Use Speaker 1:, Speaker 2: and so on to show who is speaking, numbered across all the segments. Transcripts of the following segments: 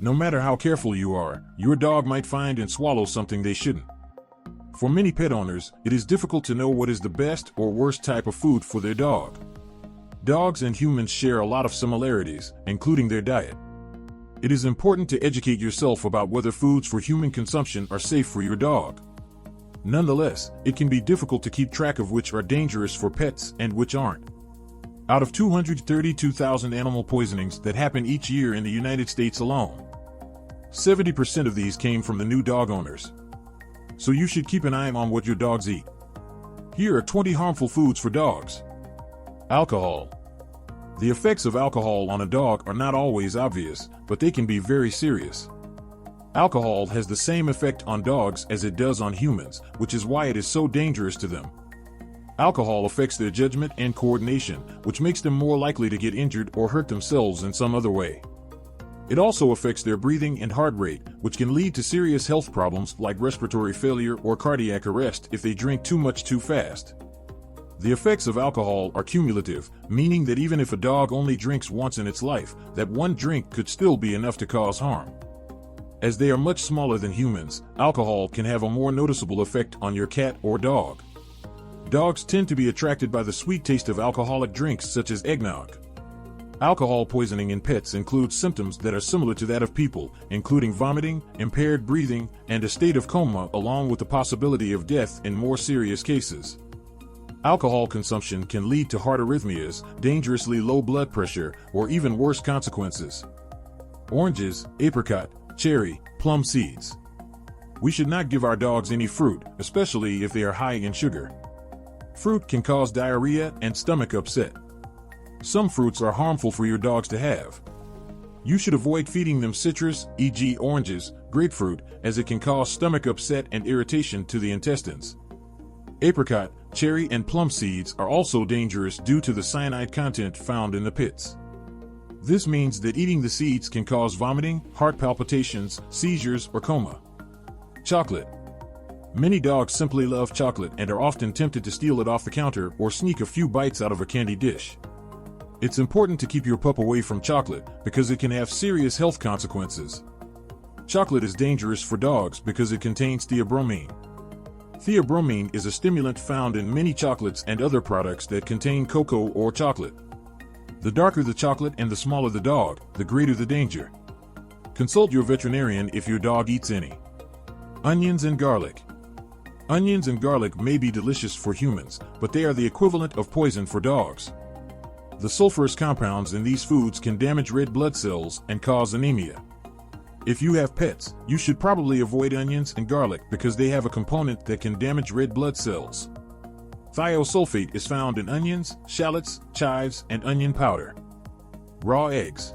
Speaker 1: No matter how careful you are, your dog might find and swallow something they shouldn't. For many pet owners, it is difficult to know what is the best or worst type of food for their dog. Dogs and humans share a lot of similarities, including their diet. It is important to educate yourself about whether foods for human consumption are safe for your dog. Nonetheless, it can be difficult to keep track of which are dangerous for pets and which aren't. Out of 232,000 animal poisonings that happen each year in the United States alone, 70% of these came from the new dog owners. So you should keep an eye on what your dogs eat. Here are 20 harmful foods for dogs. Alcohol. The effects of alcohol on a dog are not always obvious, but they can be very serious. Alcohol has the same effect on dogs as it does on humans, which is why it is so dangerous to them. Alcohol affects their judgment and coordination, which makes them more likely to get injured or hurt themselves in some other way. It also affects their breathing and heart rate, which can lead to serious health problems like respiratory failure or cardiac arrest if they drink too much too fast. The effects of alcohol are cumulative, meaning that even if a dog only drinks once in its life, that one drink could still be enough to cause harm. As they are much smaller than humans, alcohol can have a more noticeable effect on your cat or dog. Dogs tend to be attracted by the sweet taste of alcoholic drinks such as eggnog. Alcohol poisoning in pets includes symptoms that are similar to that of people, including vomiting, impaired breathing, and a state of coma, along with the possibility of death in more serious cases. Alcohol consumption can lead to heart arrhythmias, dangerously low blood pressure, or even worse consequences. Oranges, apricot, cherry, plum seeds. We should not give our dogs any fruit, especially if they are high in sugar. Fruit can cause diarrhea and stomach upset. Some fruits are harmful for your dogs to have. You should avoid feeding them citrus, e.g. oranges, grapefruit, as it can cause stomach upset and irritation to the intestines. Apricot, cherry, and plum seeds are also dangerous due to the cyanide content found in the pits. This means that eating the seeds can cause vomiting, heart palpitations, seizures, or coma. Chocolate. Many dogs simply love chocolate and are often tempted to steal it off the counter or sneak a few bites out of a candy dish. It's important to keep your pup away from chocolate because it can have serious health consequences. Chocolate is dangerous for dogs because it contains theobromine. Theobromine is a stimulant found in many chocolates and other products that contain cocoa or chocolate. The darker the chocolate and the smaller the dog, the greater the danger. Consult your veterinarian if your dog eats any. Onions and garlic. Onions and garlic may be delicious for humans, but they are the equivalent of poison for dogs. The sulfurous compounds in these foods can damage red blood cells and cause anemia. If you have pets, you should probably avoid onions and garlic because they have a component that can damage red blood cells. Thiosulfate is found in onions, shallots, chives, and onion powder. Raw eggs.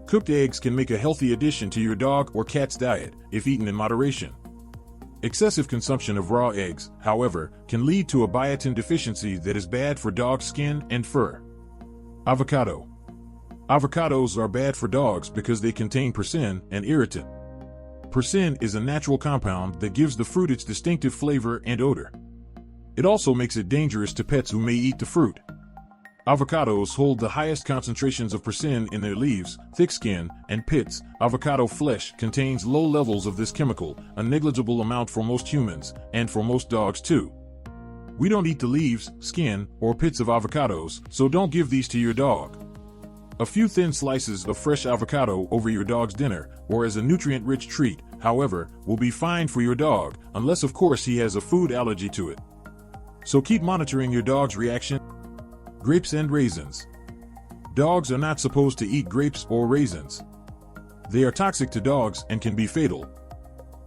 Speaker 1: Cooked eggs can make a healthy addition to your dog or cat's diet, if eaten in moderation. Excessive consumption of raw eggs, however, can lead to a biotin deficiency that is bad for dog skin and fur. Avocado. Avocados are bad for dogs because they contain persin, an irritant. Persin is a natural compound that gives the fruit its distinctive flavor and odor. It also makes it dangerous to pets who may eat the fruit. Avocados hold the highest concentrations of persin in their leaves, thick skin, and pits. Avocado flesh contains low levels of this chemical, a negligible amount for most humans, and for most dogs too. We don't eat the leaves, skin, or pits of avocados, so don't give these to your dog. A few thin slices of fresh avocado over your dog's dinner, or as a nutrient-rich treat, however, will be fine for your dog, unless of course he has a food allergy to it. So keep monitoring your dog's reaction. Grapes and raisins. Dogs are not supposed to eat grapes or raisins. They are toxic to dogs and can be fatal.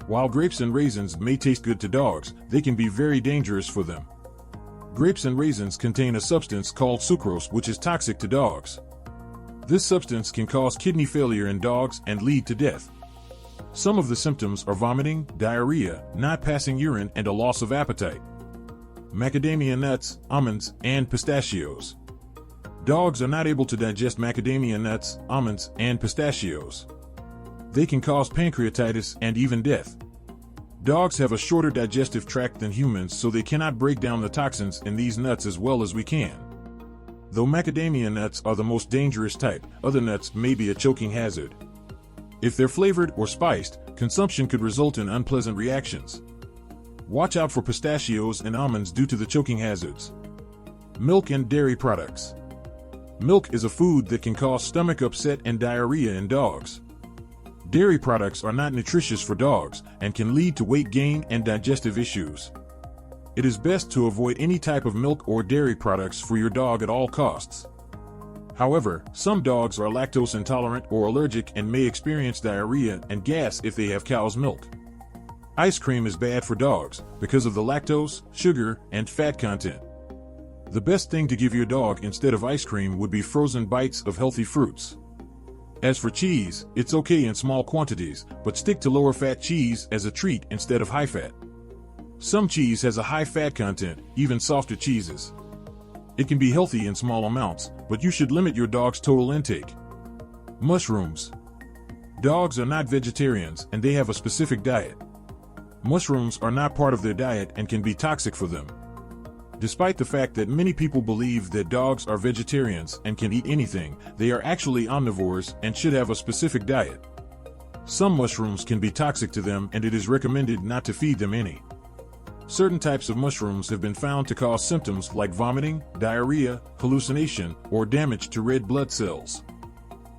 Speaker 1: While grapes and raisins may taste good to dogs, they can be very dangerous for them. Grapes and raisins contain a substance called sucrose, which is toxic to dogs. This substance can cause kidney failure in dogs and lead to death. Some of the symptoms are vomiting, diarrhea, not passing urine, and a loss of appetite. Macadamia nuts, almonds, and pistachios. Dogs are not able to digest macadamia nuts, almonds, and pistachios. They can cause pancreatitis and even death. Dogs have a shorter digestive tract than humans, so they cannot break down the toxins in these nuts as well as we can. Though macadamia nuts are the most dangerous type, other nuts may be a choking hazard. If they're flavored or spiced, consumption could result in unpleasant reactions. Watch out for pistachios and almonds due to the choking hazards. Milk and dairy products. Milk is a food that can cause stomach upset and diarrhea in dogs. Dairy products are not nutritious for dogs and can lead to weight gain and digestive issues. It is best to avoid any type of milk or dairy products for your dog at all costs. However, some dogs are lactose intolerant or allergic and may experience diarrhea and gas if they have cow's milk. Ice cream is bad for dogs because of the lactose, sugar, and fat content. The best thing to give your dog instead of ice cream would be frozen bites of healthy fruits. As for cheese, it's okay in small quantities, but stick to lower fat cheese as a treat instead of high fat. Some cheese has a high fat content, even softer cheeses. It can be healthy in small amounts, but you should limit your dog's total intake. Mushrooms. Dogs are not vegetarians and they have a specific diet. Mushrooms are not part of their diet and can be toxic for them. Despite the fact that many people believe that dogs are vegetarians and can eat anything, they are actually omnivores and should have a specific diet. Some mushrooms can be toxic to them and it is recommended not to feed them any. Certain types of mushrooms have been found to cause symptoms like vomiting, diarrhea, hallucination, or damage to red blood cells.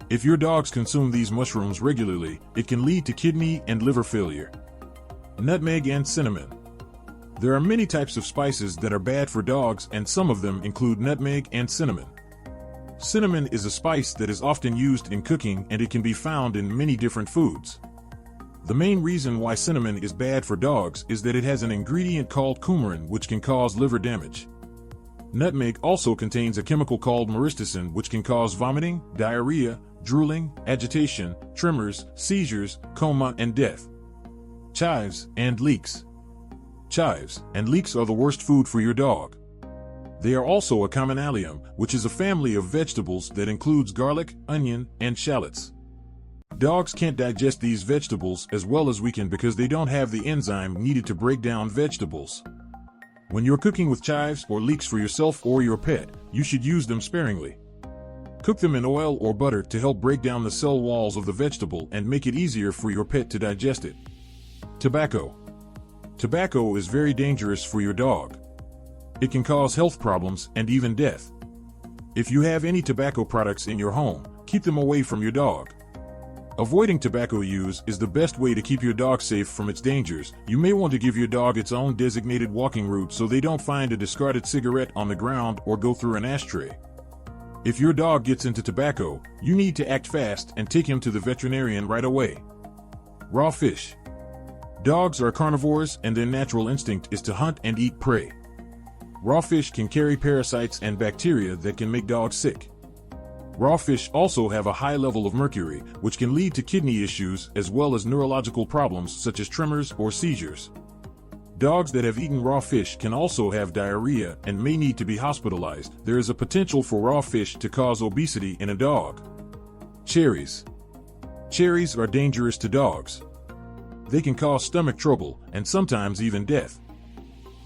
Speaker 1: If your dogs consume these mushrooms regularly, it can lead to kidney and liver failure. Nutmeg and cinnamon. There are many types of spices that are bad for dogs, and some of them include nutmeg and cinnamon. Cinnamon is a spice that is often used in cooking and it can be found in many different foods. The main reason why cinnamon is bad for dogs is that it has an ingredient called coumarin which can cause liver damage. Nutmeg also contains a chemical called myristicin which can cause vomiting, diarrhea, drooling, agitation, tremors, seizures, coma, and death. Chives and leeks. Chives and leeks are the worst food for your dog. They are also a common allium, which is a family of vegetables that includes garlic, onion, and shallots. Dogs can't digest these vegetables as well as we can because they don't have the enzyme needed to break down vegetables. When you're cooking with chives or leeks for yourself or your pet, you should use them sparingly. Cook them in oil or butter to help break down the cell walls of the vegetable and make it easier for your pet to digest it. Tobacco. Tobacco is very dangerous for your dog. It can cause health problems and even death. If you have any tobacco products in your home, keep them away from your dog. Avoiding tobacco use is the best way to keep your dog safe from its dangers. You may want to give your dog its own designated walking route so they don't find a discarded cigarette on the ground or go through an ashtray. If your dog gets into tobacco, you need to act fast and take him to the veterinarian right away. Raw fish. Dogs are carnivores and their natural instinct is to hunt and eat prey. Raw fish can carry parasites and bacteria that can make dogs sick. Raw fish also have a high level of mercury, which can lead to kidney issues as well as neurological problems such as tremors or seizures. Dogs that have eaten raw fish can also have diarrhea and may need to be hospitalized. There is a potential for raw fish to cause obesity in a dog. Cherries. Cherries are dangerous to dogs. They can cause stomach trouble and sometimes even death.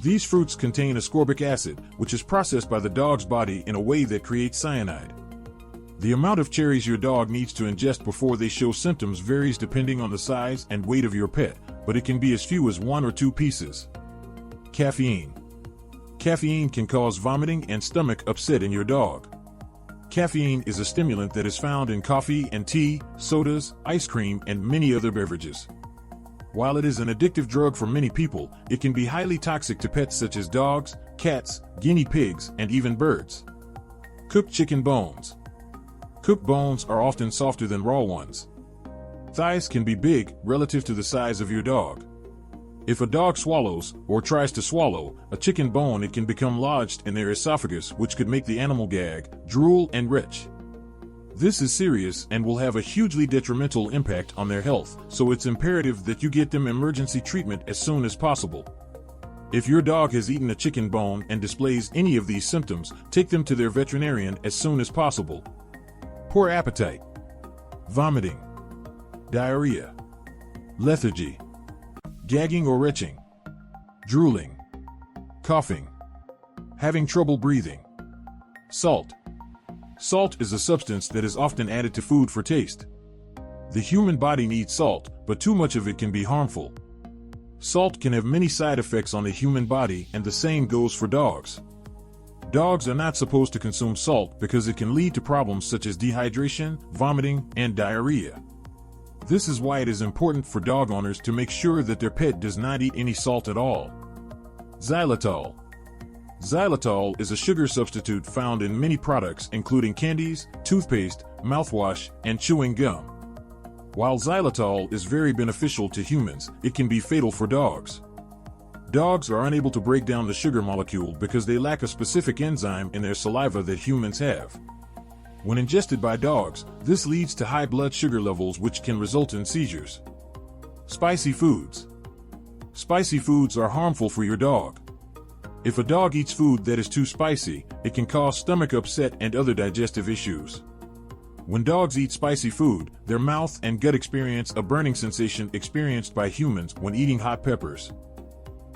Speaker 1: These fruits contain ascorbic acid, which is processed by the dog's body in a way that creates cyanide. The amount of cherries your dog needs to ingest before they show symptoms varies depending on the size and weight of your pet, but it can be as few as 1 or 2 pieces. Caffeine. Caffeine can cause vomiting and stomach upset in your dog. Caffeine is a stimulant that is found in coffee and tea, sodas, ice cream, and many other beverages. While it is an addictive drug for many people, it can be highly toxic to pets such as dogs, cats, guinea pigs, and even birds. Cooked chicken bones. Cooked bones are often softer than raw ones. Thighs can be big relative to the size of your dog. If a dog swallows, or tries to swallow, a chicken bone, it can become lodged in their esophagus, which could make the animal gag, drool, and retch. This is serious and will have a hugely detrimental impact on their health, so it's imperative that you get them emergency treatment as soon as possible. If your dog has eaten a chicken bone and displays any of these symptoms, take them to their veterinarian as soon as possible. Poor appetite. Vomiting. Diarrhea. Lethargy. Gagging or retching. Drooling. Coughing. Having trouble breathing. Salt. Salt is a substance that is often added to food for taste. The human body needs salt, but too much of it can be harmful. Salt can have many side effects on the human body, and the same goes for dogs. Dogs are not supposed to consume salt because it can lead to problems such as dehydration, vomiting, and diarrhea. This is why it is important for dog owners to make sure that their pet does not eat any salt at all. Xylitol. Xylitol is a sugar substitute found in many products including candies, toothpaste, mouthwash, and chewing gum. While xylitol is very beneficial to humans, it can be fatal for dogs. Dogs are unable to break down the sugar molecule because they lack a specific enzyme in their saliva that humans have. When ingested by dogs, this leads to high blood sugar levels which can result in seizures. Spicy foods. Spicy foods are harmful for your dog. If a dog eats food that is too spicy, it can cause stomach upset and other digestive issues. When dogs eat spicy food, their mouth and gut experience a burning sensation experienced by humans when eating hot peppers.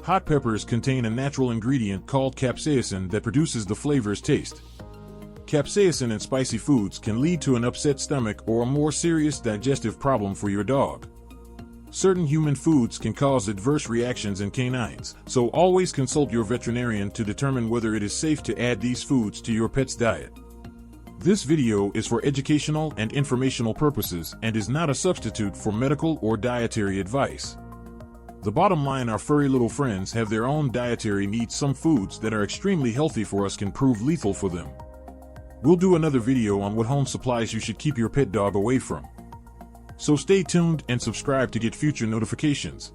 Speaker 1: Hot peppers contain a natural ingredient called capsaicin that produces the flavor's taste. Capsaicin in spicy foods can lead to an upset stomach or a more serious digestive problem for your dog. Certain human foods can cause adverse reactions in canines, so always consult your veterinarian to determine whether it is safe to add these foods to your pet's diet. This video is for educational and informational purposes and is not a substitute for medical or dietary advice. The bottom line, our furry little friends have their own dietary needs. Some foods that are extremely healthy for us can prove lethal for them. We'll do another video on what home supplies you should keep your pet dog away from. So stay tuned and subscribe to get future notifications.